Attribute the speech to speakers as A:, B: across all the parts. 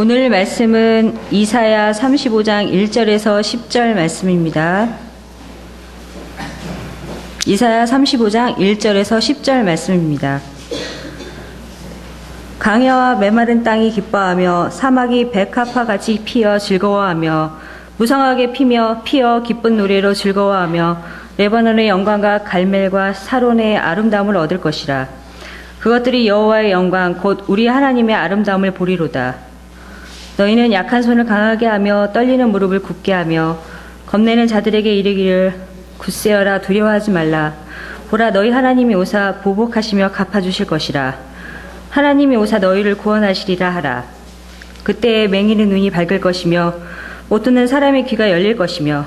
A: 오늘 말씀은 이사야 35장 1절에서 10절 말씀입니다. 이사야 35장 1절에서 10절 말씀입니다. 강야와 메마른 땅이 기뻐하며 사막이 백합화같이 피어 즐거워하며 무성하게 피어 기쁜 노래로 즐거워하며 레바논의 영광과 갈멜과 사론의 아름다움을 얻을 것이라. 그것들이 여호와의 영광 곧 우리 하나님의 아름다움을 보리로다. 너희는 약한 손을 강하게 하며 떨리는 무릎을 굳게 하며 겁내는 자들에게 이르기를 굳세어라 두려워하지 말라. 보라 너희 하나님이 오사 보복하시며 갚아주실 것이라. 하나님이 오사 너희를 구원하시리라 하라. 그때에 맹인의 눈이 밝을 것이며 못 듣는 사람의 귀가 열릴 것이며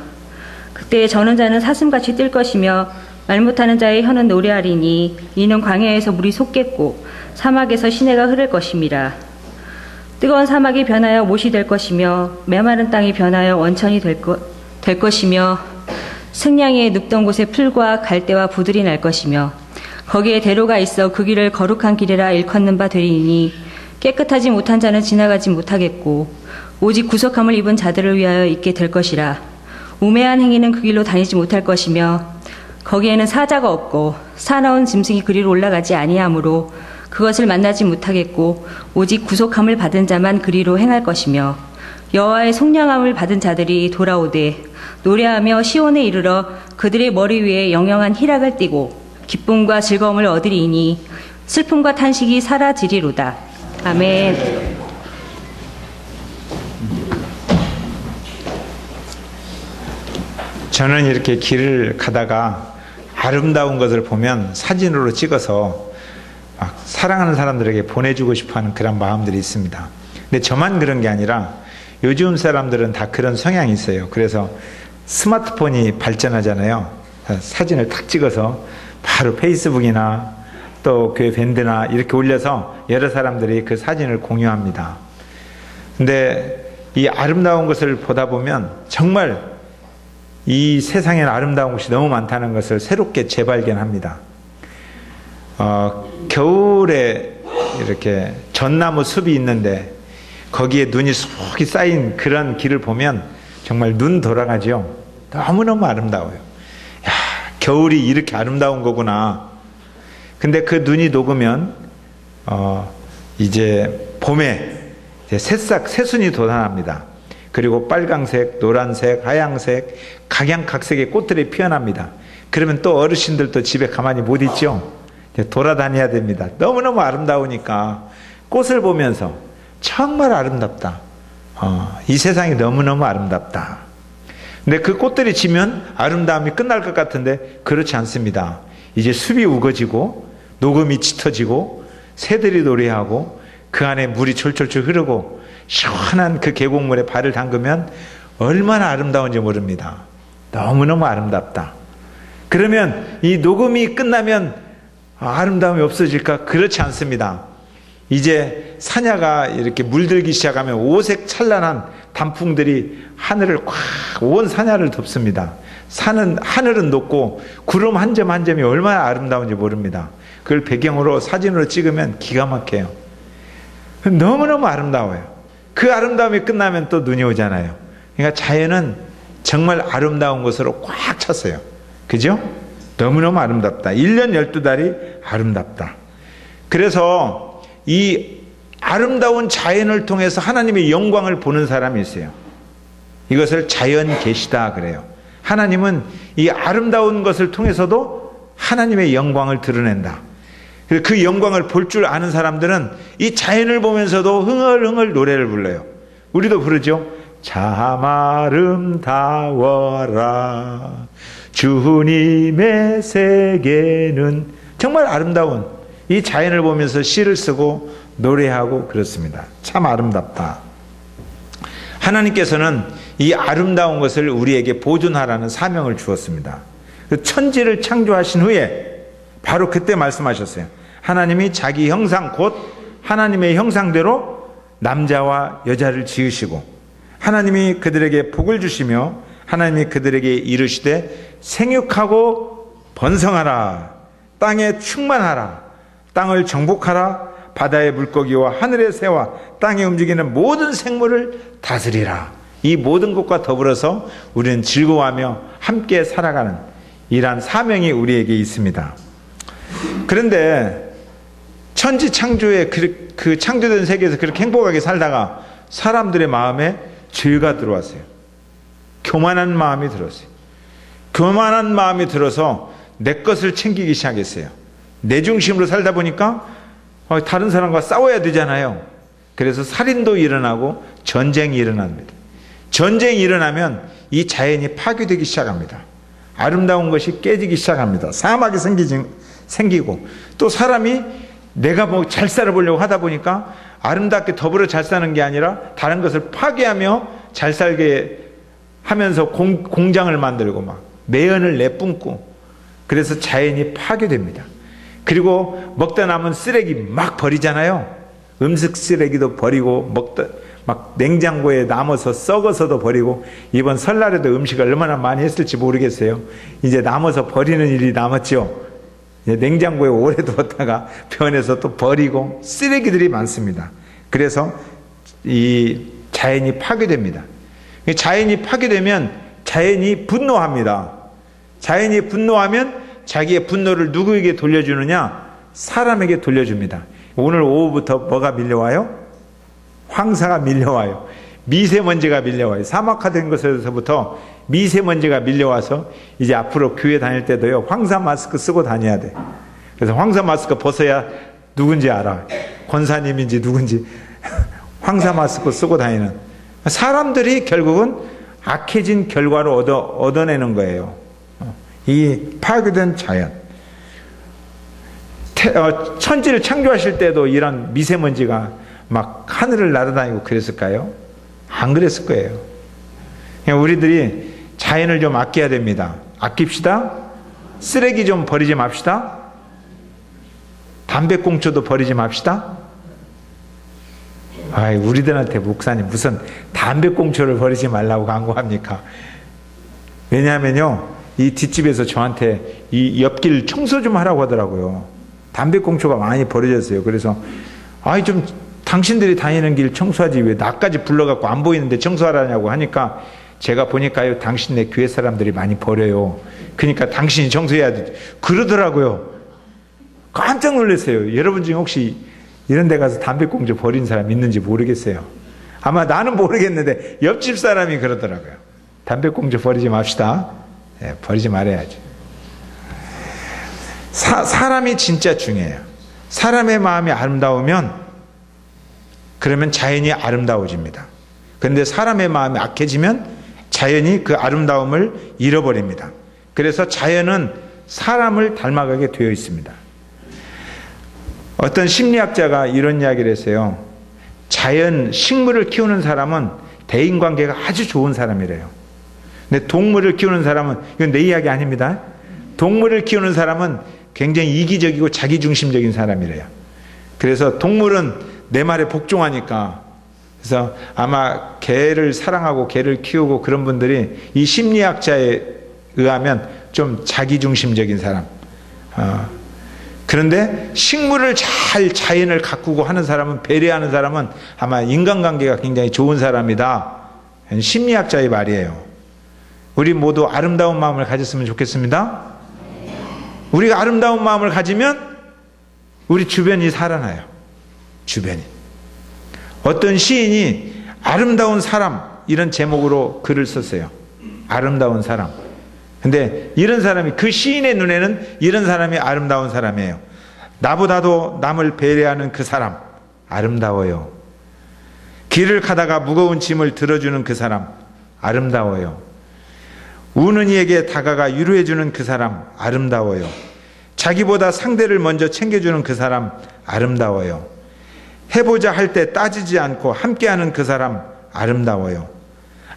A: 그때에 저는 자는 사슴같이 뛸 것이며 말 못하는 자의 혀는 노래하리니 이는 광야에서 물이 솟겠고 사막에서 시내가 흐를 것임이라. 뜨거운 사막이 변하여 못이 될 것이며 메마른 땅이 변하여 원천이 될 것이며 승냥이의 눕던 곳에 풀과 갈대와 부들이 날 것이며 거기에 대로가 있어 그 길을 거룩한 길이라 일컫는 바 되리니 깨끗하지 못한 자는 지나가지 못하겠고 오직 구속함을 입은 자들을 위하여 있게 될 것이라. 우매한 행위는 그 길로 다니지 못할 것이며 거기에는 사자가 없고 사나운 짐승이 그리로 올라가지 아니하므로 그것을 만나지 못하겠고 오직 구속함을 받은 자만 그리로 행할 것이며 여호와의 속량함을 받은 자들이 돌아오되 노래하며 시온에 이르러 그들의 머리 위에 영영한 희락을 띠고 기쁨과 즐거움을 얻으리니 슬픔과 탄식이 사라지리로다. 아멘.
B: 저는 이렇게 길을 가다가 아름다운 것을 보면 사진으로 찍어서 막 사랑하는 사람들에게 보내주고 싶어하는 그런 마음들이 있습니다. 근데 저만 그런 게 아니라 요즘 사람들은 다 그런 성향이 있어요. 그래서 스마트폰이 발전하잖아요. 사진을 탁 찍어서 바로 페이스북이나 또 교회 밴드나 이렇게 올려서 여러 사람들이 그 사진을 공유합니다. 근데 이 아름다운 것을 보다 보면 정말 이 세상에는 아름다운 것이 너무 많다는 것을 새롭게 재발견합니다. 겨울에 이렇게 전나무 숲이 있는데 거기에 눈이 수북이 쌓인 그런 길을 보면 정말 눈 돌아가죠. 너무너무 아름다워요. 야, 겨울이 이렇게 아름다운 거구나. 근데 그 눈이 녹으면 이제 봄에 이제 새순이 돋아납니다. 그리고 빨강색, 노란색, 하양색, 각양각색의 꽃들이 피어납니다. 그러면 또 어르신들도 집에 가만히 못 있죠. 돌아다녀야 됩니다. 너무너무 아름다우니까 꽃을 보면서 정말 아름답다. 이 세상이 너무너무 아름답다. 근데 그 꽃들이 지면 아름다움이 끝날 것 같은데 그렇지 않습니다. 이제 숲이 우거지고 녹음이 짙어지고 새들이 노래하고 그 안에 물이 철철철 흐르고 시원한 그 계곡물에 발을 담그면 얼마나 아름다운지 모릅니다. 너무너무 아름답다. 그러면 이 녹음이 끝나면 아름다움이 없어질까? 그렇지 않습니다. 이제 사냐가 이렇게 물들기 시작하면 오색 찬란한 단풍들이 하늘을 꽉 온 사냐를 덮습니다. 하늘은 높고 구름 한 점 한 점이 얼마나 아름다운지 모릅니다. 그걸 배경으로 사진으로 찍으면 기가 막혀요. 너무너무 아름다워요. 그 아름다움이 끝나면 또 눈이 오잖아요. 그러니까 자연은 정말 아름다운 것으로 꽉 찼어요. 그죠? 너무너무 아름답다. 1년 12달이 아름답다. 그래서 이 아름다운 자연을 통해서 하나님의 영광을 보는 사람이 있어요. 이것을 자연 계시다 그래요. 하나님은 이 아름다운 것을 통해서도 하나님의 영광을 드러낸다. 그 영광을 볼 줄 아는 사람들은 이 자연을 보면서도 흥얼흥얼 노래를 불러요. 우리도 부르죠. 참 아름다워라 주님의 세계는. 정말 아름다운 이 자연을 보면서 시를 쓰고 노래하고 그렇습니다. 참 아름답다. 하나님께서는 이 아름다운 것을 우리에게 보존하라는 사명을 주었습니다. 천지를 창조하신 후에 바로 그때 말씀하셨어요. 하나님이 자기 형상 곧 하나님의 형상대로 남자와 여자를 지으시고 하나님이 그들에게 복을 주시며 하나님이 그들에게 이르시되 생육하고 번성하라 땅에 충만하라 땅을 정복하라 바다의 물고기와 하늘의 새와 땅에 움직이는 모든 생물을 다스리라. 이 모든 것과 더불어서 우리는 즐거워하며 함께 살아가는 이러한 사명이 우리에게 있습니다. 그런데 천지 창조의 그 창조된 세계에서 그렇게 행복하게 살다가 사람들의 마음에 죄가 들어왔어요. 교만한 마음이 들었어요. 교만한 마음이 들어서 내 것을 챙기기 시작했어요. 내 중심으로 살다 보니까 다른 사람과 싸워야 되잖아요. 그래서 살인도 일어나고 전쟁이 일어납니다. 전쟁이 일어나면 이 자연이 파괴되기 시작합니다. 아름다운 것이 깨지기 시작합니다. 사막이 생기고 또 사람이 내가 뭐 잘 살아보려고 하다 보니까 아름답게 더불어 잘 사는 게 아니라 다른 것을 파괴하며 잘 살게 하면서 공장을 만들고 막 매연을 내뿜고 그래서 자연이 파괴됩니다. 그리고 먹다 남은 쓰레기 막 버리잖아요. 음식 쓰레기도 버리고 막 냉장고에 남아서 썩어서도 버리고 이번 설날에도 음식을 얼마나 많이 했을지 모르겠어요. 이제 남아서 버리는 일이 남았죠. 냉장고에 오래 두었다가 변해서 또 버리고 쓰레기들이 많습니다. 그래서 이 자연이 파괴됩니다. 자연이 파괴되면 자연이 분노합니다. 자연이 분노하면 자기의 분노를 누구에게 돌려주느냐? 사람에게 돌려줍니다. 오늘 오후부터 뭐가 밀려와요? 황사가 밀려와요. 미세먼지가 밀려와요. 사막화된 것에서부터 미세먼지가 밀려와서 이제 앞으로 교회 다닐 때도요, 황사 마스크 쓰고 다녀야 돼. 그래서 황사 마스크 벗어야 누군지 알아. 권사님인지 누군지. 황사 마스크 쓰고 다니는. 사람들이 결국은 악해진 결과를 얻어내는 거예요. 이 파괴된 자연. 천지를 창조하실 때도 이런 미세먼지가 막 하늘을 날아다니고 그랬을까요? 안 그랬을 거예요. 그냥 우리들이 자연을 좀 아껴야 됩니다. 아낍시다. 쓰레기 좀 버리지 맙시다. 담배꽁초도 버리지 맙시다. 아이, 우리들한테 목사님 무슨 담배꽁초를 버리지 말라고 광고합니까? 왜냐하면요, 이 뒷집에서 저한테 이 옆길 청소 좀 하라고 하더라고요. 담배꽁초가 많이 버려졌어요. 그래서 좀 당신들이 다니는 길 청소하지 왜 나까지 불러갖고 안 보이는데 청소하라냐고 하니까 제가 보니까요, 당신네 교회 사람들이 많이 버려요. 그러니까 당신이 청소해야 돼. 그러더라고요. 깜짝 놀랐어요. 여러분 중에 혹시 이런 데 가서 담배꽁초 버린 사람 있는지 모르겠어요. 아마 나는 모르겠는데 옆집 사람이 그러더라고요. 담배꽁초 버리지 맙시다. 버리지 말아야지. 사람이 진짜 중요해요. 사람의 마음이 아름다우면 그러면 자연이 아름다워집니다. 그런데 사람의 마음이 악해지면 자연이 그 아름다움을 잃어버립니다. 그래서 자연은 사람을 닮아가게 되어 있습니다. 어떤 심리학자가 이런 이야기를 했어요. 식물을 키우는 사람은 대인관계가 아주 좋은 사람이래요. 근데 동물을 키우는 사람은, 이건 내 이야기 아닙니다. 동물을 키우는 사람은 굉장히 이기적이고 자기중심적인 사람이래요. 그래서 동물은 내 말에 복종하니까, 그래서 아마 개를 사랑하고 개를 키우고 그런 분들이 이 심리학자에 의하면 좀 자기중심적인 사람. 그런데 식물을 잘 자연을 가꾸고 하는 사람은, 배려하는 사람은 아마 인간관계가 굉장히 좋은 사람이다. 심리학자의 말이에요. 우리 모두 아름다운 마음을 가졌으면 좋겠습니다. 우리가 아름다운 마음을 가지면 우리 주변이 살아나요. 주변이. 어떤 시인이 아름다운 사람 이런 제목으로 글을 썼어요. 아름다운 사람. 근데 이런 사람이, 그 시인의 눈에는 이런 사람이 아름다운 사람이에요. 나보다도 남을 배려하는 그 사람 아름다워요. 길을 가다가 무거운 짐을 들어주는 그 사람 아름다워요. 우는 이에게 다가가 위로해주는 그 사람 아름다워요. 자기보다 상대를 먼저 챙겨주는 그 사람 아름다워요. 해보자 할 때 따지지 않고 함께하는 그 사람 아름다워요.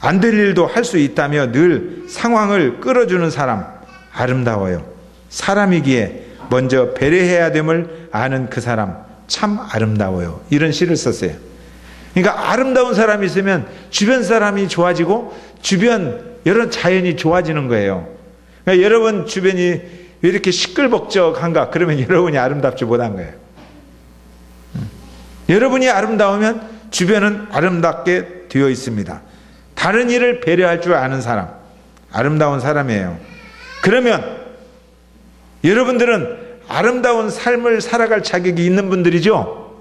B: 안 될 일도 할 수 있다며 늘 상황을 끌어주는 사람 아름다워요. 사람이기에 먼저 배려해야 됨을 아는 그 사람 참 아름다워요. 이런 시를 썼어요. 그러니까 아름다운 사람이 있으면 주변 사람이 좋아지고 주변 여러 자연이 좋아지는 거예요. 그러니까 여러분 주변이 왜 이렇게 시끌벅적한가? 그러면 여러분이 아름답지 못한 거예요. 여러분이 아름다우면 주변은 아름답게 되어 있습니다. 다른 이를 배려할 줄 아는 사람, 아름다운 사람이에요. 그러면 여러분들은 아름다운 삶을 살아갈 자격이 있는 분들이죠.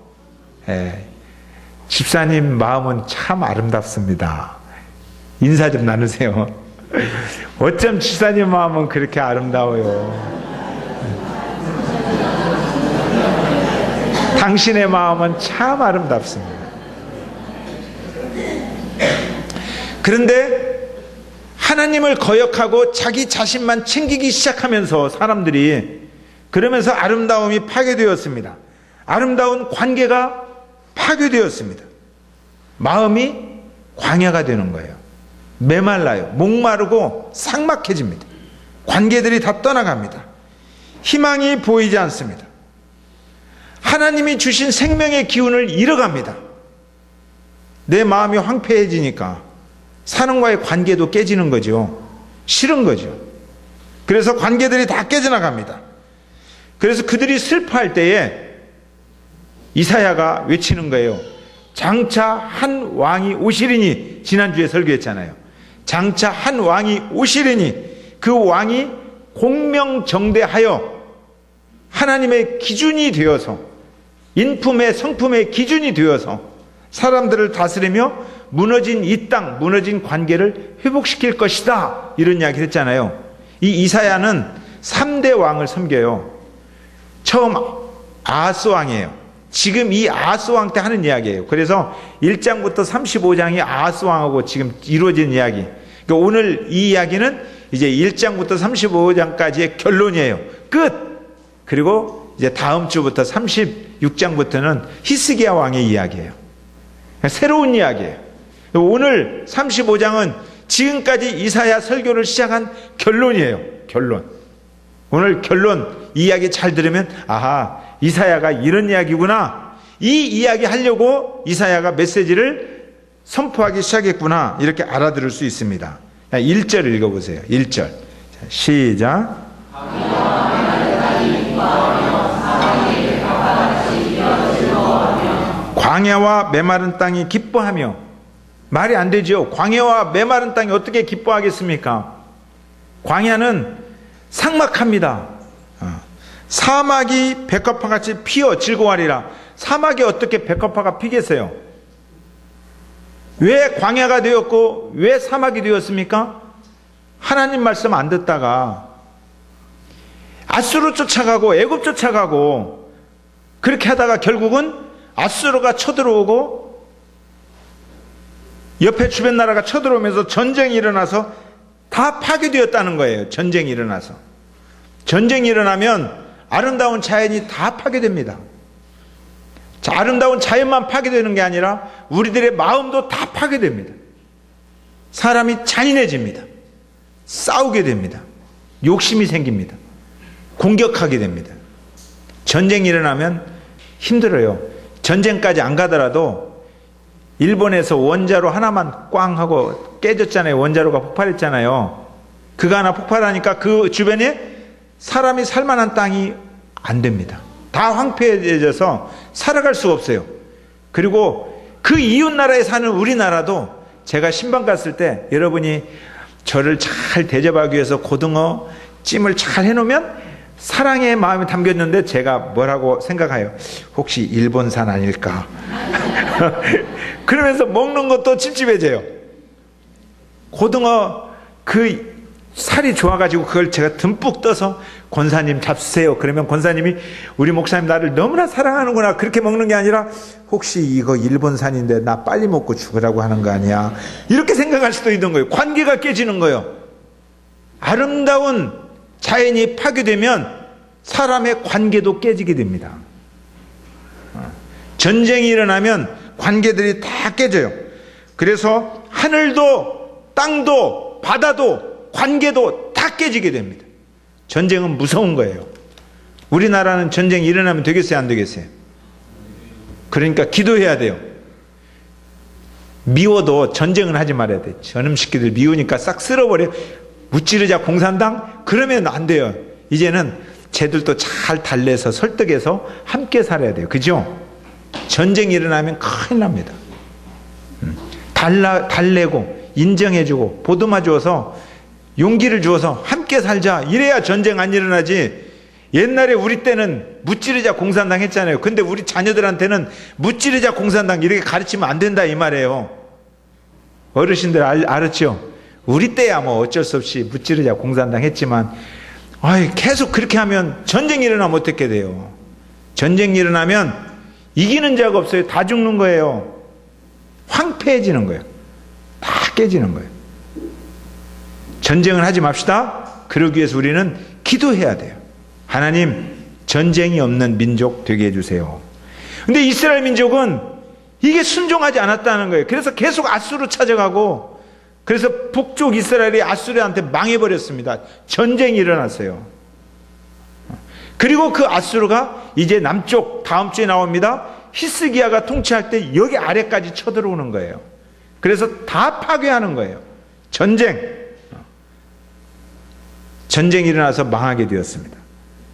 B: 집사님 마음은 참 아름답습니다. 인사 좀 나누세요. 어쩜 집사님 마음은 그렇게 아름다워요. 당신의 마음은 참 아름답습니다. 그런데 하나님을 거역하고 자기 자신만 챙기기 시작하면서 사람들이, 그러면서 아름다움이 파괴되었습니다. 아름다운 관계가 파괴되었습니다. 마음이 광야가 되는 거예요. 메말라요. 목마르고 삭막해집니다. 관계들이 다 떠나갑니다. 희망이 보이지 않습니다. 하나님이 주신 생명의 기운을 잃어갑니다. 내 마음이 황폐해지니까 사람과의 관계도 깨지는 거죠. 싫은 거죠. 그래서 관계들이 다 깨져나갑니다. 그래서 그들이 슬퍼할 때에 이사야가 외치는 거예요. 장차 한 왕이 오시리니, 지난주에 설교했잖아요. 장차 한 왕이 오시리니 그 왕이 공명정대하여 하나님의 기준이 되어서, 인품의 성품의 기준이 되어서 사람들을 다스리며 무너진 이 땅, 무너진 관계를 회복시킬 것이다, 이런 이야기를 했잖아요. 이 이사야는 3대 왕을 섬겨요. 처음 아하스 왕이에요. 지금 이 아하스 왕 때 하는 이야기예요. 그래서 1장부터 35장이 아하스 왕하고 지금 이루어진 이야기. 그러니까 오늘 이 이야기는 이제 1장부터 35장까지의 결론이에요. 끝! 그리고 이제 다음 주부터 36장부터는 히스기야 왕의 이야기예요. 새로운 이야기예요. 오늘 35장은 지금까지 이사야 설교를 시작한 결론이에요. 결론. 오늘 결론, 이 이야기 잘 들으면 아하, 이사야가 이런 이야기구나, 이 이야기 하려고 이사야가 메시지를 선포하기 시작했구나, 이렇게 알아들을 수 있습니다. 1절 읽어보세요. 1절. 시작. 광야와 메마른 땅이 기뻐하며. 말이 안 되죠. 광야와 메마른 땅이 어떻게 기뻐하겠습니까? 광야는 삭막합니다. 사막이 백합화같이 피어 즐거워하리라. 사막이 어떻게 백합화가 피겠어요? 왜 광야가 되었고 왜 사막이 되었습니까? 하나님 말씀 안 듣다가 아수르 쫓아가고 애굽 쫓아가고 그렇게 하다가 결국은 아수르가 쳐들어오고 옆에 주변 나라가 쳐들어오면서 전쟁이 일어나서 다 파괴되었다는 거예요. 전쟁이 일어나서. 전쟁이 일어나면 아름다운 자연이 다 파괴됩니다. 자, 아름다운 자연만 파괴되는 게 아니라 우리들의 마음도 다 파괴됩니다. 사람이 잔인해집니다. 싸우게 됩니다. 욕심이 생깁니다. 공격하게 됩니다. 전쟁이 일어나면 힘들어요. 전쟁까지 안 가더라도 일본에서 원자로 하나만 꽝 하고 깨졌잖아요. 원자로가 폭발했잖아요. 그거 하나 폭발하니까 그 주변에 사람이 살만한 땅이 안 됩니다. 다 황폐해져서 살아갈 수가 없어요. 그리고 그 이웃 나라에 사는 우리나라도, 제가 신방 갔을 때 여러분이 저를 잘 대접하기 위해서 고등어 찜을 잘 해놓으면 사랑의 마음이 담겼는데 제가 뭐라고 생각해요? 혹시 일본산 아닐까? 그러면서 먹는 것도 찝찝해져요. 고등어 그 살이 좋아가지고 그걸 제가 듬뿍 떠서 권사님 잡수세요. 그러면 권사님이 우리 목사님 나를 너무나 사랑하는구나, 그렇게 먹는 게 아니라 혹시 이거 일본산인데 나 빨리 먹고 죽으라고 하는 거 아니야, 이렇게 생각할 수도 있는 거예요. 관계가 깨지는 거예요. 아름다운 자연이 파괴되면 사람의 관계도 깨지게 됩니다. 전쟁이 일어나면 관계들이 다 깨져요. 그래서 하늘도 땅도 바다도 관계도 다 깨지게 됩니다. 전쟁은 무서운 거예요. 우리나라는 전쟁이 일어나면 되겠어요, 안 되겠어요? 그러니까 기도해야 돼요. 미워도 전쟁은 하지 말아야 돼. 저놈 새끼들 미우니까 싹 쓸어버려. 무찌르자 공산당? 그러면 안 돼요. 이제는 쟤들도 잘 달래서 설득해서 함께 살아야 돼요. 그죠? 전쟁이 일어나면 큰일 납니다. 달래고 인정해주고 보듬어 주어서 용기를 주어서 함께 살자, 이래야 전쟁 안 일어나지. 옛날에 우리 때는 무찌르자 공산당 했잖아요. 근데 우리 자녀들한테는 무찌르자 공산당 이렇게 가르치면 안 된다 이 말이에요. 어르신들 알았죠? 우리 때야 뭐 어쩔 수 없이 무찌르자 공산당 했지만 계속 그렇게 하면 전쟁이 일어나면 어떻게 돼요? 전쟁이 일어나면 이기는 자가 없어요. 다 죽는 거예요. 황폐해지는 거예요. 다 깨지는 거예요. 전쟁을 하지 맙시다. 그러기 위해서 우리는 기도해야 돼요. 하나님, 전쟁이 없는 민족 되게 해주세요. 근데 이스라엘 민족은 이게 순종하지 않았다는 거예요. 그래서 계속 아수르 찾아가고, 그래서 북쪽 이스라엘이 아수르한테 망해버렸습니다. 전쟁이 일어났어요. 그리고 그 아수르가 이제 남쪽 다음 주에 나옵니다. 히스기야가 통치할 때 여기 아래까지 쳐들어오는 거예요. 그래서 다 파괴하는 거예요. 전쟁이 일어나서 망하게 되었습니다.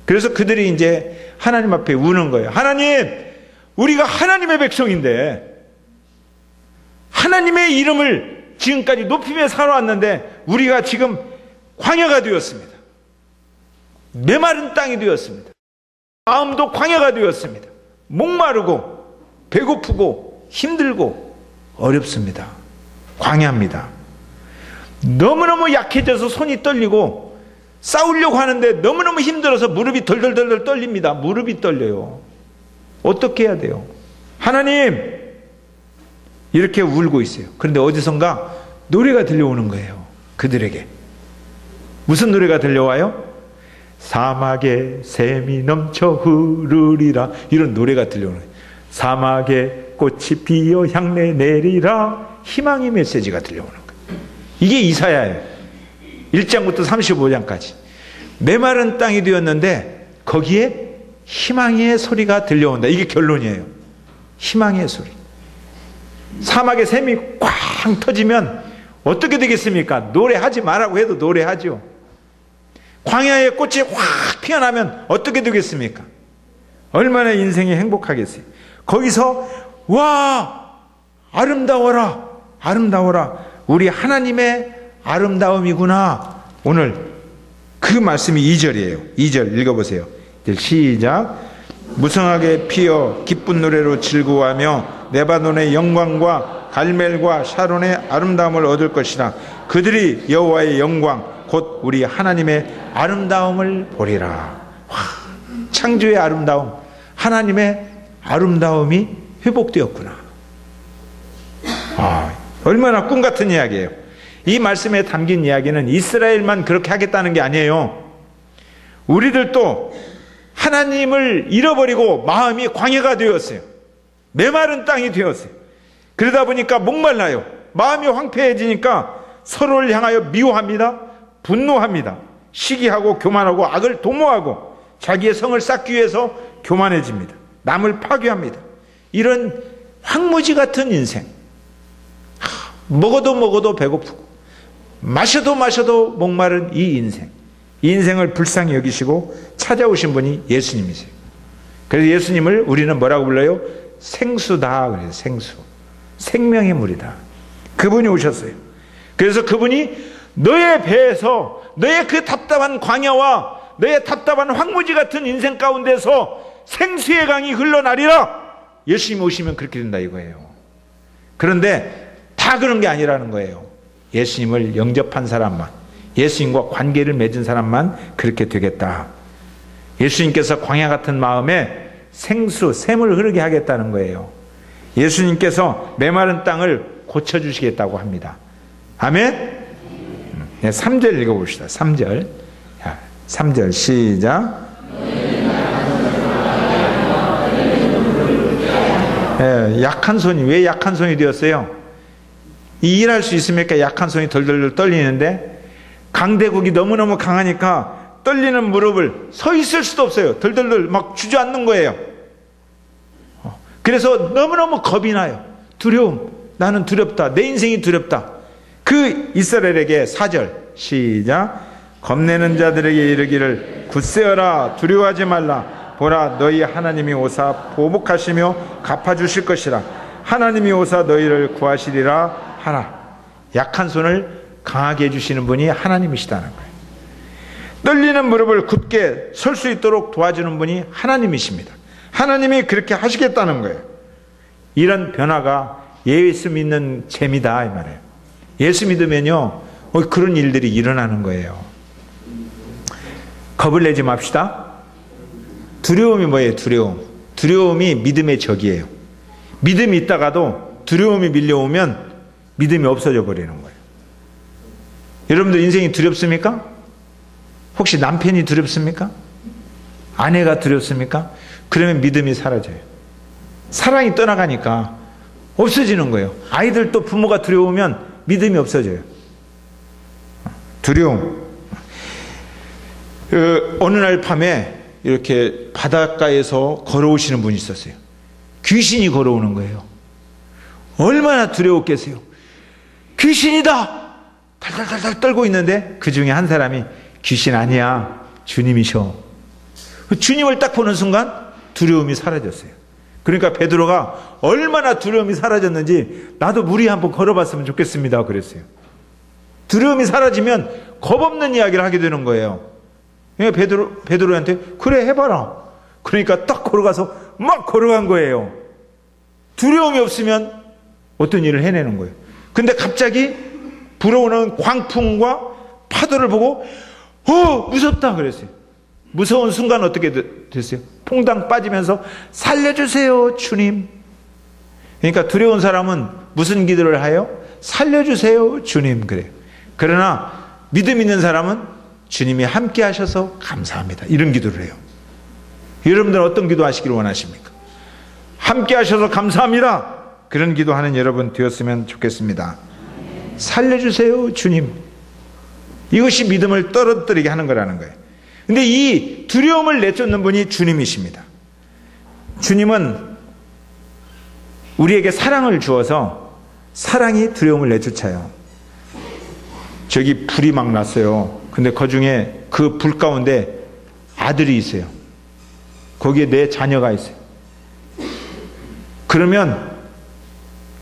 B: 그래서 그들이 이제 하나님 앞에 우는 거예요. 하나님, 우리가 하나님의 백성인데 하나님의 이름을 지금까지 높이며 살아왔는데 우리가 지금 광야가 되었습니다. 메마른 땅이 되었습니다. 마음도 광야가 되었습니다. 목마르고 배고프고 힘들고 어렵습니다. 광야입니다. 너무너무 약해져서 손이 떨리고 싸우려고 하는데 너무너무 힘들어서 무릎이 덜덜덜 떨립니다. 무릎이 떨려요. 어떻게 해야 돼요? 하나님, 이렇게 울고 있어요. 그런데 어디선가 노래가 들려오는 거예요. 그들에게. 무슨 노래가 들려와요? 사막에 샘이 넘쳐 흐르리라, 이런 노래가 들려오는 거예요. 사막에 꽃이 피어 향내 내리라, 희망의 메시지가 들려오는 거예요. 이게 이사야예요. 1장부터 35장까지 메마른 땅이 되었는데 거기에 희망의 소리가 들려온다. 이게 결론이에요. 희망의 소리. 사막에 샘이 꽝 터지면 어떻게 되겠습니까? 노래하지 말라고 해도 노래하죠. 광야에 꽃이 확 피어나면 어떻게 되겠습니까? 얼마나 인생이 행복하겠어요. 거기서 와, 아름다워라, 아름다워라, 우리 하나님의 아름다움이구나. 오늘 그 말씀이 2절이에요. 2절 읽어보세요. 시작. 무성하게 피어 기쁜 노래로 즐거워하며 레바논의 영광과 갈멜과 샤론의 아름다움을 얻을 것이라. 그들이 여호와의 영광 곧 우리 하나님의 아름다움을 보리라. 와, 창조의 아름다움, 하나님의 아름다움이 회복되었구나. 얼마나 꿈 같은 이야기예요. 이 말씀에 담긴 이야기는 이스라엘만 그렇게 하겠다는 게 아니에요. 우리들도 하나님을 잃어버리고 마음이 광야가 되었어요. 메마른 땅이 되었어요. 그러다 보니까 목말라요. 마음이 황폐해지니까 서로를 향하여 미워합니다. 분노합니다. 시기하고 교만하고 악을 도모하고 자기의 성을 쌓기 위해서 교만해집니다. 남을 파괴합니다. 이런 황무지 같은 인생. 먹어도 배고프고 마셔도 목마른 이 인생. 이 인생을 불쌍히 여기시고 찾아오신 분이 예수님이세요. 그래서 예수님을 우리는 뭐라고 불러요? 생수다 그래요. 생수. 생명의 물이다. 그분이 오셨어요. 그래서 그분이 너의 배에서 너의 그 답답한 광야와 너의 답답한 황무지 같은 인생 가운데서 생수의 강이 흘러나리라. 예수님 오시면 그렇게 된다 이거예요. 그런데 다 그런 게 아니라는 거예요. 예수님을 영접한 사람만, 예수님과 관계를 맺은 사람만 그렇게 되겠다. 예수님께서 광야 같은 마음에 생수, 샘을 흐르게 하겠다는 거예요. 예수님께서 메마른 땅을 고쳐주시겠다고 합니다. 아멘? 3절 읽어봅시다. 3절. 3절 시작. 약한 손이, 왜 약한 손이 되었어요? 일할 수 있습니까? 약한 손이 덜덜덜 떨리는데, 강대국이 너무너무 강하니까 떨리는 무릎을 서 있을 수도 없어요. 덜덜덜 막 주저앉는 거예요. 그래서 너무너무 겁이 나요. 두려움. 나는 두렵다. 내 인생이 두렵다. 그 이스라엘에게 4절 시작. 겁내는 자들에게 이르기를 굳세어라, 두려워하지 말라. 보라 너희 하나님이 오사 보복하시며 갚아주실 것이라. 하나님이 오사 너희를 구하시리라 하라. 약한 손을 강하게 해주시는 분이 하나님이시다는 거예요. 떨리는 무릎을 굳게 설 수 있도록 도와주는 분이 하나님이십니다. 하나님이 그렇게 하시겠다는 거예요. 이런 변화가 예수 믿는 재미다 이 말이에요. 예수 믿으면요 그런 일들이 일어나는 거예요. 겁을 내지 맙시다. 두려움이 뭐예요? 두려움이 믿음의 적이에요. 믿음이 있다가도 두려움이 밀려오면 믿음이 없어져 버리는 거예요. 여러분들 인생이 두렵습니까? 혹시 남편이 두렵습니까? 아내가 두렵습니까? 그러면 믿음이 사라져요. 사랑이 떠나가니까 없어지는 거예요. 아이들도 부모가 두려우면 믿음이 없어져요. 두려움. 어느 날 밤에 이렇게 바닷가에서 걸어오시는 분이 있었어요. 귀신이 걸어오는 거예요. 얼마나 두려웠겠어요. 귀신이다! 달달달달 떨고 있는데 그 중에 한 사람이 귀신 아니야. 주님이셔. 주님을 딱 보는 순간 두려움이 사라졌어요. 그러니까 베드로가 얼마나 두려움이 사라졌는지 나도 물 위에 한번 걸어봤으면 좋겠습니다. 그랬어요. 두려움이 사라지면 겁없는 이야기를 하게 되는 거예요. 베드로한테 그래 해봐라. 그러니까 딱 걸어가서 막 걸어간 거예요. 두려움이 없으면 어떤 일을 해내는 거예요. 근데 갑자기 불어오는 광풍과 파도를 보고 무섭다 그랬어요. 무서운 순간 어떻게 됐어요? 퐁당 빠지면서 살려주세요 주님. 그러니까 두려운 사람은 무슨 기도를 하요? 살려주세요 주님 그래요. 그러나 믿음 있는 사람은 주님이 함께 하셔서 감사합니다 이런 기도를 해요. 여러분들은 어떤 기도 하시기를 원하십니까? 함께 하셔서 감사합니다 그런 기도하는 여러분 되었으면 좋겠습니다. 살려주세요 주님. 이것이 믿음을 떨어뜨리게 하는 거라는 거예요. 근데 이 두려움을 내쫓는 분이 주님이십니다. 주님은 우리에게 사랑을 주어서 사랑이 두려움을 내쫓아요. 저기 불이 막 났어요. 근데 그 중에 그 불 가운데 아들이 있어요. 거기에 내 자녀가 있어요. 그러면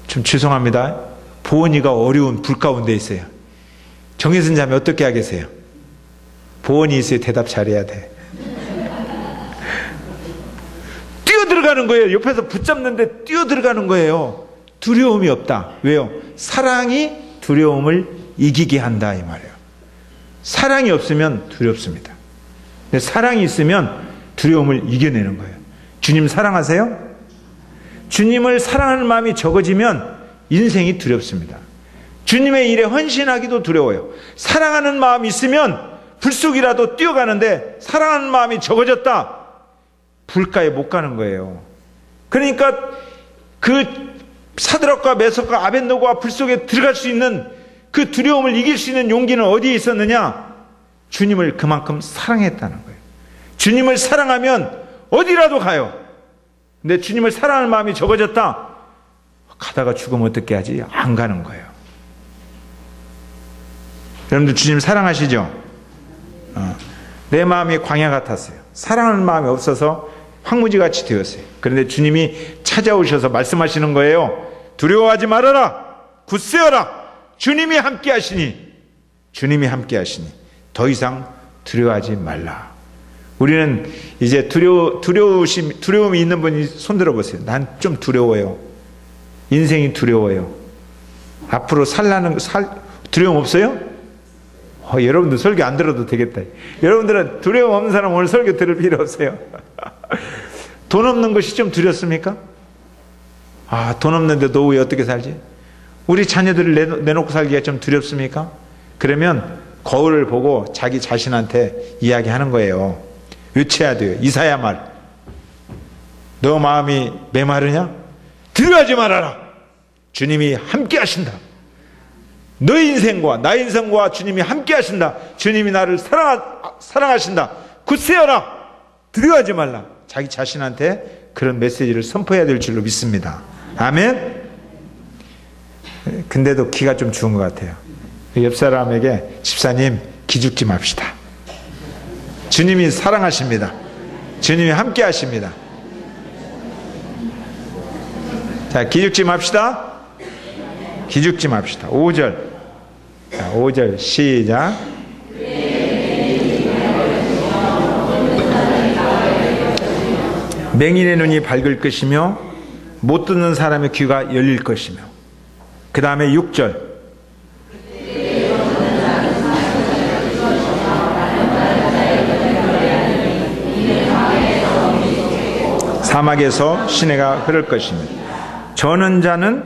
B: 좀 죄송합니다. 보은이가 어려운 불 가운데 있어요. 정혜선 자매 어떻게 하겠어요? 보은이 있어요. 대답 잘해야 돼. 뛰어들어가는 거예요. 옆에서 붙잡는데 뛰어들어가는 거예요. 두려움이 없다. 왜요? 사랑이 두려움을 이기게 한다 이 말이에요. 사랑이 없으면 두렵습니다. 근데 사랑이 있으면 두려움을 이겨내는 거예요. 주님 사랑하세요? 주님을 사랑하는 마음이 적어지면 인생이 두렵습니다. 주님의 일에 헌신하기도 두려워요. 사랑하는 마음이 있으면 불 속이라도 뛰어가는데 사랑하는 마음이 적어졌다. 불가에 못 가는 거예요. 그러니까 그 사드락과 메삭과 아벳노고가 불 속에 들어갈 수 있는 그 두려움을 이길 수 있는 용기는 어디에 있었느냐? 주님을 그만큼 사랑했다는 거예요. 주님을 사랑하면 어디라도 가요. 근데 주님을 사랑하는 마음이 적어졌다. 가다가 죽으면 어떻게 하지? 안 가는 거예요. 여러분들 주님 사랑하시죠? 내 마음이 광야 같았어요. 사랑하는 마음이 없어서 황무지같이 되었어요. 그런데 주님이 찾아오셔서 말씀하시는 거예요. 두려워하지 말아라. 굳세어라. 주님이 함께 하시니. 주님이 함께 하시니. 더 이상 두려워하지 말라. 우리는 이제 두려움이 있는 분이 손들어 보세요. 난 좀 두려워요. 인생이 두려워요. 앞으로 두려움 없어요? 여러분들 설교 안 들어도 되겠다. 여러분들은 두려움 없는 사람 오늘 설교 들을 필요 없어요. 돈 없는 것이 좀 두렵습니까? 돈 없는데 너 왜 어떻게 살지? 우리 자녀들을 내놓고 살기가 좀 두렵습니까? 그러면 거울을 보고 자기 자신한테 이야기하는 거예요. 외쳐야 돼요. 이사야 말. 너 마음이 메마르냐? 두려워하지 말아라. 주님이 함께 하신다. 너의 인생과 나의 인생과 주님이 함께 하신다. 주님이 나를 사랑하신다. 굳세어라. 두려워하지 말라. 자기 자신한테 그런 메시지를 선포해야 될 줄로 믿습니다. 아멘. 근데도 기가 좀 죽은 것 같아요. 옆 사람에게 집사님 기죽지 맙시다. 주님이 사랑하십니다. 주님이 함께 하십니다. 자, 기죽지 맙시다. 기죽지 맙시다. 5절. 자, 5절 시작. 맹인의 눈이 밝을 것이며 못 듣는 사람의 귀가 열릴 것이며, 그 다음에 6절. 사막에서 시내가 흐를 것이며 저는 자는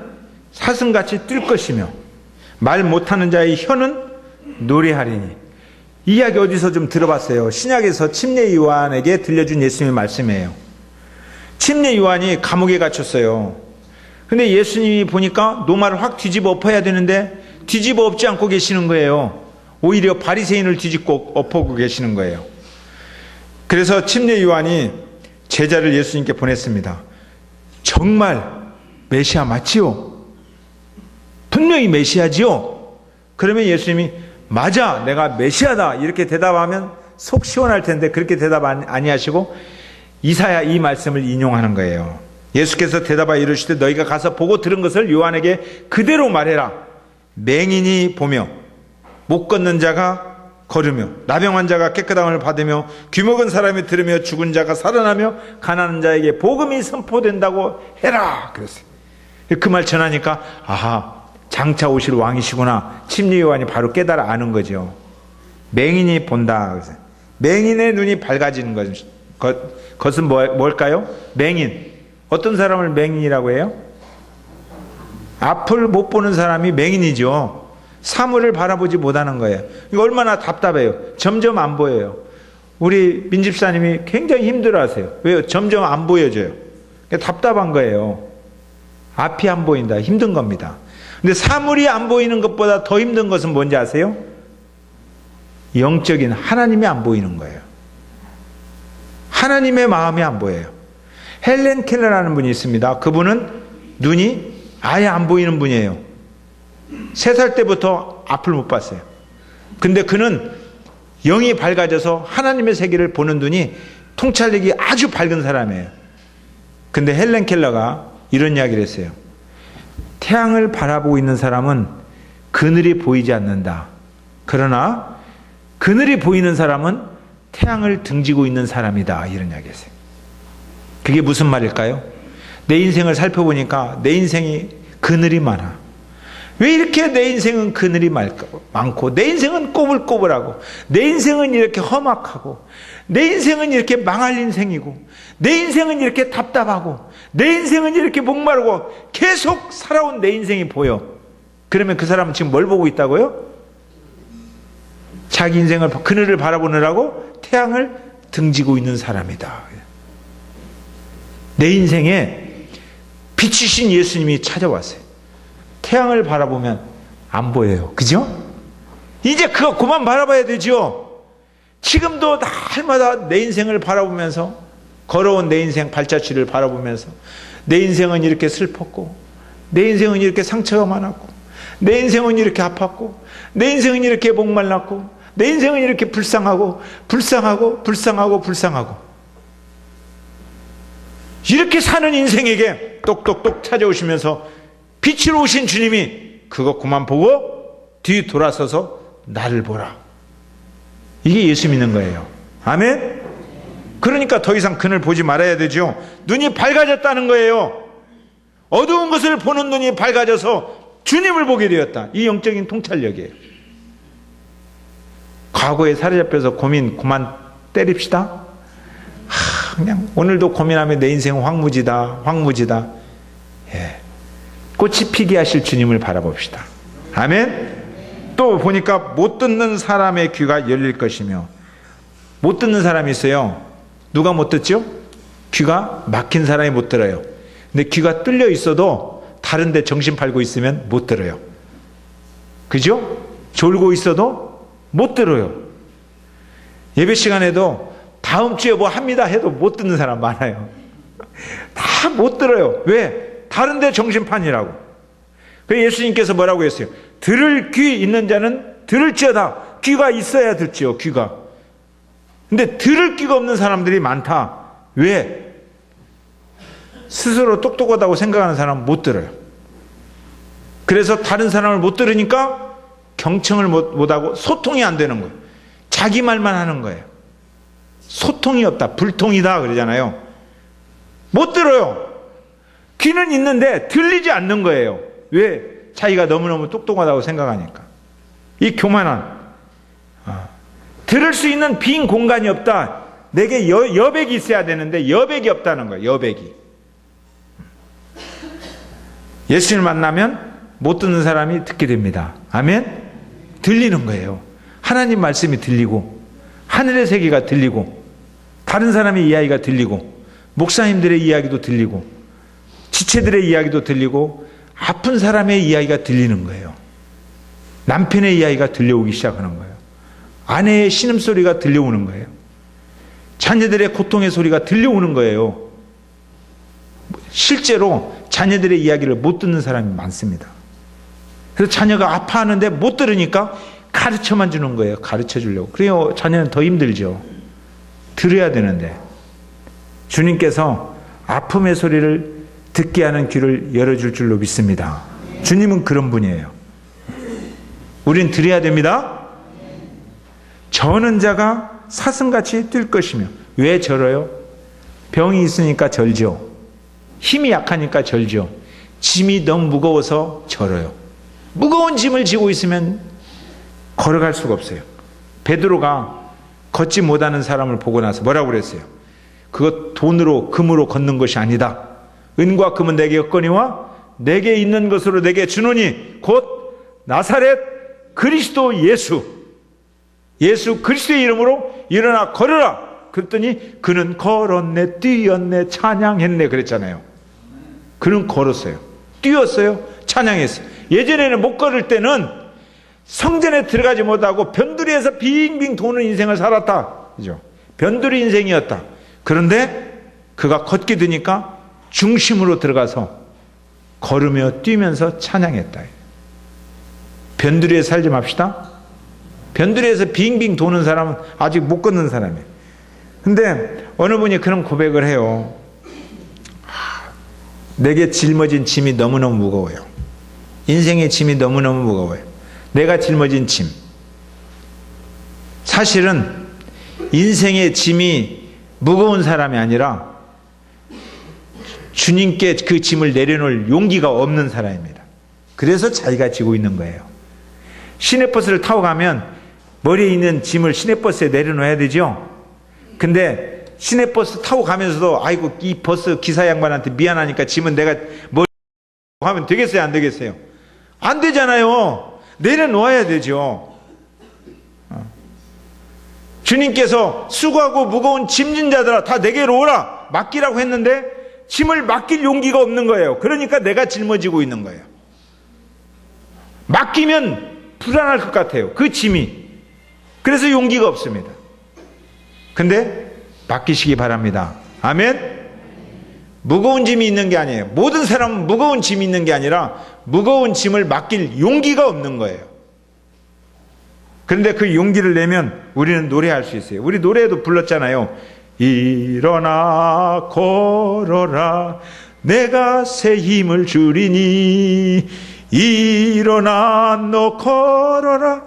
B: 사슴같이 뛸 것이며 말 못하는 자의 혀는 노래하리니. 이 이야기 어디서 좀 들어봤어요? 신약에서 침례 요한에게 들려준 예수님의 말씀이에요. 침례 요한이 감옥에 갇혔어요. 근데 예수님이 보니까 노마를 확 뒤집어 엎어야 되는데 뒤집어 엎지 않고 계시는 거예요. 오히려 바리새인을 뒤집고 엎고 계시는 거예요. 그래서 침례 요한이 제자를 예수님께 보냈습니다. 정말 메시아 맞지요? 분명히 메시아지요? 그러면 예수님이 맞아, 내가 메시아다 이렇게 대답하면 속 시원할 텐데 그렇게 대답 아니하시고 이사야 이 말씀을 인용하는 거예요. 예수께서 대답하여 이르시되 너희가 가서 보고 들은 것을 요한에게 그대로 말해라. 맹인이 보며 못 걷는 자가 걸으며 나병 자가 깨끗함을 받으며 귀먹은 사람이 들으며 죽은 자가 살아나며 가난한 자에게 복음이 선포된다고 해라 그랬어요. 그 말 전하니까 아하, 장차 오실 왕이시구나. 침례 요한이 바로 깨달아 아는 거죠. 맹인이 본다. 그래서 맹인의 눈이 밝아지는 것은 뭘까요? 맹인. 어떤 사람을 맹인이라고 해요? 앞을 못 보는 사람이 맹인이죠. 사물을 바라보지 못하는 거예요. 이거 얼마나 답답해요. 점점 안 보여요. 우리 민집사님이 굉장히 힘들어하세요. 왜요? 점점 안 보여져요. 답답한 거예요. 앞이 안 보인다. 힘든 겁니다. 근데 사물이 안 보이는 것보다 더 힘든 것은 뭔지 아세요? 영적인 하나님이 안 보이는 거예요. 하나님의 마음이 안 보여요. 헬렌 켈러라는 분이 있습니다. 그분은 눈이 아예 안 보이는 분이에요. 3살 때부터 앞을 못 봤어요. 근데 그는 영이 밝아져서 하나님의 세계를 보는 눈이 통찰력이 아주 밝은 사람이에요. 근데 헬렌 켈러가 이런 이야기를 했어요. 태양을 바라보고 있는 사람은 그늘이 보이지 않는다. 그러나 그늘이 보이는 사람은 태양을 등지고 있는 사람이다. 이런 이야기 했어요. 그게 무슨 말일까요? 내 인생을 살펴보니까 내 인생이 그늘이 많아. 왜 이렇게 내 인생은 그늘이 많고 내 인생은 꼬불꼬불하고 내 인생은 이렇게 험악하고 내 인생은 이렇게 망할 인생이고 내 인생은 이렇게 답답하고 내 인생은 이렇게 목마르고 계속 살아온 내 인생이 보여. 그러면 그 사람은 지금 뭘 보고 있다고요? 자기 인생을 그늘을 바라보느라고 태양을 등지고 있는 사람이다. 내 인생에 빛이신 예수님이 찾아왔어요. 태양을 바라보면 안 보여요. 그죠? 이제 그거 그만 바라봐야 되죠. 지금도 날마다 내 인생을 바라보면서 걸어온 내 인생 발자취를 바라보면서 내 인생은 이렇게 슬펐고 내 인생은 이렇게 상처가 많았고 내 인생은 이렇게 아팠고 내 인생은 이렇게 목말랐고 내 인생은 이렇게 불쌍하고 이렇게 사는 인생에게 똑똑똑 찾아오시면서 빛으로 오신 주님이 그거 그만 보고 뒤 돌아서서 나를 보라. 이게 예수 믿는 거예요. 아멘? 그러니까 더 이상 그늘 보지 말아야 되죠. 눈이 밝아졌다는 거예요. 어두운 것을 보는 눈이 밝아져서 주님을 보게 되었다. 이 영적인 통찰력이에요. 과거에 사로잡혀서 고민 그만 때립시다. 그냥 오늘도 고민하면 내 인생 황무지다. 예. 꽃이 피게 하실 주님을 바라봅시다. 아멘. 또 보니까 못 듣는 사람의 귀가 열릴 것이며, 못 듣는 사람이 있어요. 누가 못 듣죠? 귀가 막힌 사람이 못 들어요. 근데 귀가 뚫려 있어도 다른 데 정신 팔고 있으면 못 들어요. 그죠? 졸고 있어도 못 들어요. 예배 시간에도 다음 주에 뭐 합니다 해도 못 듣는 사람 많아요. 다 못 들어요. 왜? 다른 데 정신판이라고. 그래서 예수님께서 뭐라고 했어요? 들을 귀 있는 자는 들을지어다. 귀가 있어야 듣지요. 귀가. 근데 들을 귀가 없는 사람들이 많다. 왜? 스스로 똑똑하다고 생각하는 사람은 못 들어요. 그래서 다른 사람을 못 들으니까 경청을 못하고 소통이 안 되는 거예요. 자기 말만 하는 거예요. 소통이 없다. 불통이다 그러잖아요. 못 들어요. 귀는 있는데 들리지 않는 거예요. 왜? 자기가 너무너무 똑똑하다고 생각하니까. 이 교만한 들을 수 있는 빈 공간이 없다. 내게 여백이 있어야 되는데 여백이 없다는 거예요. 여백이. 예수님을 만나면 못 듣는 사람이 듣게 됩니다. 아멘? 들리는 거예요. 하나님 말씀이 들리고 하늘의 세계가 들리고 다른 사람의 이야기가 들리고 목사님들의 이야기도 들리고 지체들의 이야기도 들리고 아픈 사람의 이야기가 들리는 거예요. 남편의 이야기가 들려오기 시작하는 거예요. 아내의 신음소리가 들려오는 거예요. 자녀들의 고통의 소리가 들려오는 거예요. 실제로 자녀들의 이야기를 못 듣는 사람이 많습니다. 그래서 자녀가 아파하는데 못 들으니까 가르쳐만 주는 거예요. 가르쳐 주려고. 그래요. 자녀는 더 힘들죠. 들어야 되는데. 주님께서 아픔의 소리를 듣게 하는 귀를 열어줄 줄로 믿습니다. 주님은 그런 분이에요. 우린 들어야 됩니다. 저는 자가 사슴같이 뛸 것이며. 왜 절어요? 병이 있으니까 절죠. 힘이 약하니까 절죠. 짐이 너무 무거워서 절어요. 무거운 짐을 지고 있으면 걸어갈 수가 없어요. 베드로가 걷지 못하는 사람을 보고 나서 뭐라고 그랬어요? 그것 돈으로 금으로 걷는 것이 아니다. 은과 금은 내게 없거니와 내게 있는 것으로 내게 주노니 곧 나사렛 그리스도 예수 그리스도의 이름으로 일어나 걸으라. 그랬더니 그는 걸었네, 뛰었네, 찬양했네 그랬잖아요. 그는 걸었어요. 뛰었어요. 찬양했어요. 예전에는 못 걸을 때는 성전에 들어가지 못하고 변두리에서 빙빙 도는 인생을 살았다. 그죠? 변두리 인생이었다. 그런데 그가 걷게 되니까 중심으로 들어가서 걸으며 뛰면서 찬양했다. 변두리에 살지 맙시다. 변두리에서 빙빙 도는 사람은 아직 못 걷는 사람이에요. 근데 어느 분이 그런 고백을 해요. 내게 짊어진 짐이 너무너무 무거워요. 인생의 짐이 너무너무 무거워요. 내가 짊어진 짐. 사실은 인생의 짐이 무거운 사람이 아니라 주님께 그 짐을 내려놓을 용기가 없는 사람입니다. 그래서 자기가 지고 있는 거예요. 시내버스를 타고 가면 머리에 있는 짐을 시내버스에 내려놓아야 되죠. 근데 시내버스 타고 가면서도 아이고 이 버스 기사 양반한테 미안하니까 짐은 내가 머리에 하면 되겠어요? 안 되겠어요? 안 되잖아요. 내려놓아야 되죠. 주님께서 수고하고 무거운 짐진 자들아 다 내게로 오라 맡기라고 했는데 짐을 맡길 용기가 없는 거예요. 그러니까 내가 짊어지고 있는 거예요. 맡기면 불안할 것 같아요. 그 짐이. 그래서 용기가 없습니다. 근데 맡기시기 바랍니다. 아멘. 무거운 짐이 있는 게 아니에요. 모든 사람은 무거운 짐이 있는 게 아니라 무거운 짐을 맡길 용기가 없는 거예요. 그런데 그 용기를 내면 우리는 노래할 수 있어요. 우리 노래에도 불렀잖아요. 일어나 걸어라 내가 새 힘을 주리니 일어나 너 걸어라.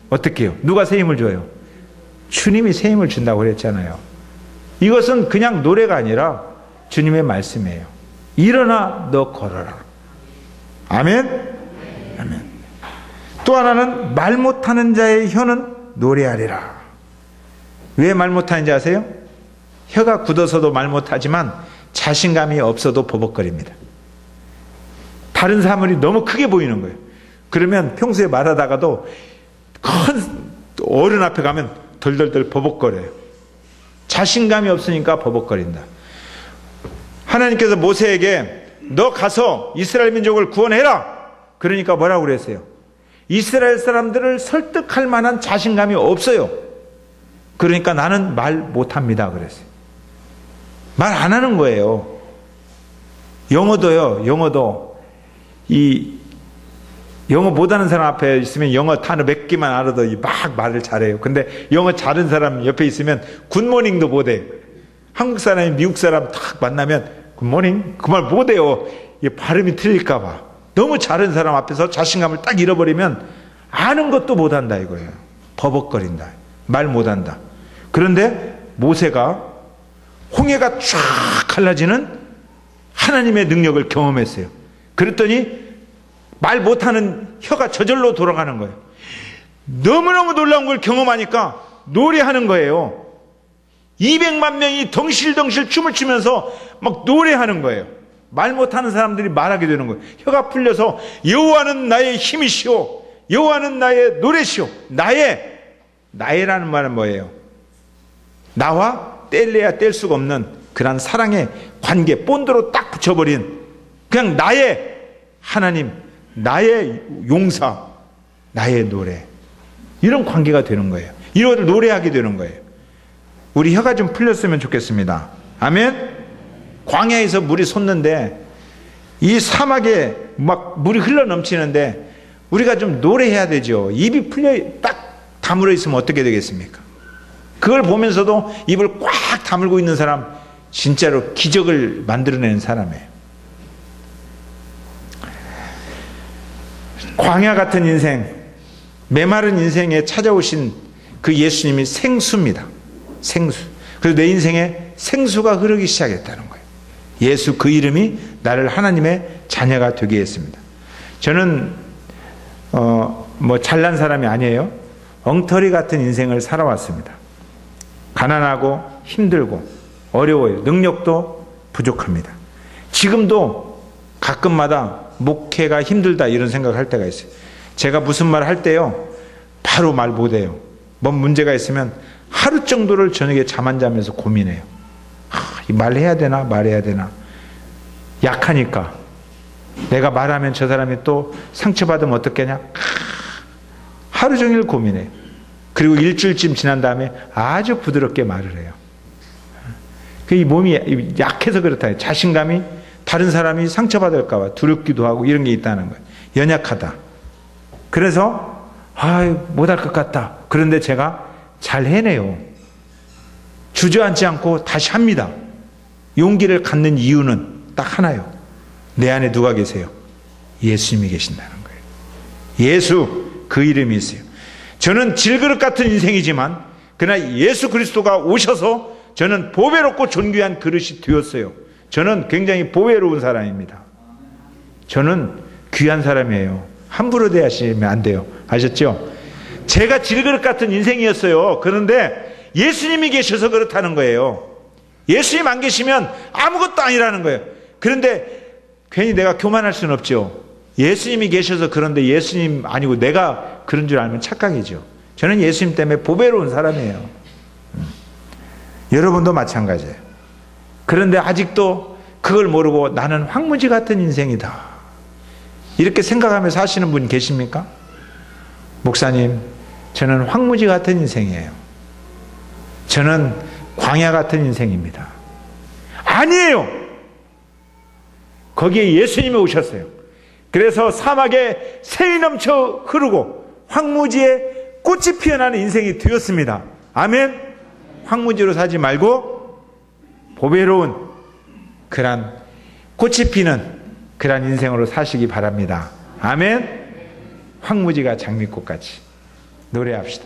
B: 어떻게 해요? 누가 새 힘을 줘요? 주님이 새 힘을 준다고 그랬잖아요. 이것은 그냥 노래가 아니라 주님의 말씀이에요. 일어나 너 걸어라. 아멘? 아멘. 또 하나는 말 못하는 자의 혀는 노래하리라. 왜 말 못하는지 아세요? 혀가 굳어서도 말 못하지만 자신감이 없어도 버벅거립니다. 다른 사물이 너무 크게 보이는 거예요. 그러면 평소에 말하다가도 큰 어른 앞에 가면 덜덜덜 버벅거려요. 자신감이 없으니까 버벅거린다. 하나님께서 모세에게 너 가서 이스라엘 민족을 구원해라. 그러니까 뭐라고 그랬어요? 이스라엘 사람들을 설득할 만한 자신감이 없어요. 그러니까 나는 말 못합니다 그랬어요. 말 안 하는 거예요. 영어도요. 영어도 이 영어 못하는 사람 앞에 있으면 영어 단어 몇 개만 알아도 막 말을 잘해요. 근데 영어 잘하는 사람 옆에 있으면 굿모닝도 못해요. 한국 사람이 미국 사람 딱 만나면 굿모닝 그 말 못해요. 이게 발음이 틀릴까 봐. 너무 잘하는 사람 앞에서 자신감을 딱 잃어버리면 아는 것도 못한다 이거예요. 버벅거린다. 말 못한다. 그런데 모세가 홍해가 쫙 갈라지는 하나님의 능력을 경험했어요. 그랬더니 말 못하는 혀가 저절로 돌아가는 거예요. 너무너무 놀라운 걸 경험하니까 노래하는 거예요. 200만 명이 덩실덩실 춤을 추면서 막 노래하는 거예요. 말 못하는 사람들이 말하게 되는 거예요. 혀가 풀려서 여호와는 나의 힘이시오. 여호와는 나의 노래시오. 나의라는 말은 뭐예요? 나와 뗄래야 뗄 수가 없는 그런 사랑의 관계, 본드로 딱 붙여버린 그냥 나의 하나님, 나의 용사, 나의 노래, 이런 관계가 되는 거예요. 이걸 노래하게 되는 거예요. 우리 혀가 좀 풀렸으면 좋겠습니다. 아멘. 광야에서 물이 솟는데 이 사막에 막 물이 흘러 넘치는데 우리가 좀 노래해야 되죠. 입이 풀려 딱 다물어 있으면 어떻게 되겠습니까? 그걸 보면서도 입을 꽉 다물고 있는 사람 진짜로 기적을 만들어내는 사람이에요. 광야 같은 인생, 메마른 인생에 찾아오신 그 예수님이 생수입니다. 생수. 그래서 내 인생에 생수가 흐르기 시작했다는 거예요. 예수 그 이름이 나를 하나님의 자녀가 되게 했습니다. 저는 뭐 잘난 사람이 아니에요. 엉터리 같은 인생을 살아왔습니다. 가난하고 힘들고 어려워요. 능력도 부족합니다. 지금도 가끔마다 목회가 힘들다 이런 생각을 할 때가 있어요. 제가 무슨 말 할 때요 바로 말 못해요. 뭔 문제가 있으면 하루 정도를 저녁에 잠 안 자면서 고민해요. 말해야 되나 말해야 되나. 약하니까 내가 말하면 저 사람이 또 상처받으면 어떻겠냐. 하루 종일 고민해요. 그리고 일주일쯤 지난 다음에 아주 부드럽게 말을 해요. 이 몸이 약해서 그렇다. 자신감이 다른 사람이 상처받을까 봐 두렵기도 하고 이런 게 있다는 거예요. 연약하다. 그래서 못할 것 같다. 그런데 제가 잘 해내요. 주저앉지 않고 다시 합니다. 용기를 갖는 이유는 딱 하나요. 내 안에 누가 계세요? 예수님이 계신다는 거예요. 예수 그 이름이 있어요. 저는 질그릇 같은 인생이지만 그러나 예수 그리스도가 오셔서 저는 보배롭고 존귀한 그릇이 되었어요. 저는 굉장히 보배로운 사람입니다. 저는 귀한 사람이에요. 함부로 대하시면 안 돼요. 아셨죠? 제가 질그릇 같은 인생이었어요. 그런데 예수님이 계셔서 그렇다는 거예요. 예수님 안 계시면 아무것도 아니라는 거예요. 그런데 괜히 내가 교만할 수는 없죠. 예수님이 계셔서 그런데 예수님 아니고 내가 그런 줄 알면 착각이죠. 저는 예수님 때문에 보배로운 사람이에요. 여러분도 마찬가지예요. 그런데 아직도 그걸 모르고 나는 황무지 같은 인생이다. 이렇게 생각하면서 사시는 분 계십니까? 목사님, 저는 황무지 같은 인생이에요. 저는 광야 같은 인생입니다. 아니에요. 거기에 예수님이 오셨어요. 그래서 사막에 새이 넘쳐 흐르고 황무지에 꽃이 피어나는 인생이 되었습니다. 아멘. 황무지로 사지 말고 보배로운 그런 꽃이 피는 그런 인생으로 사시기 바랍니다. 아멘. 황무지가 장미꽃같이 노래합시다.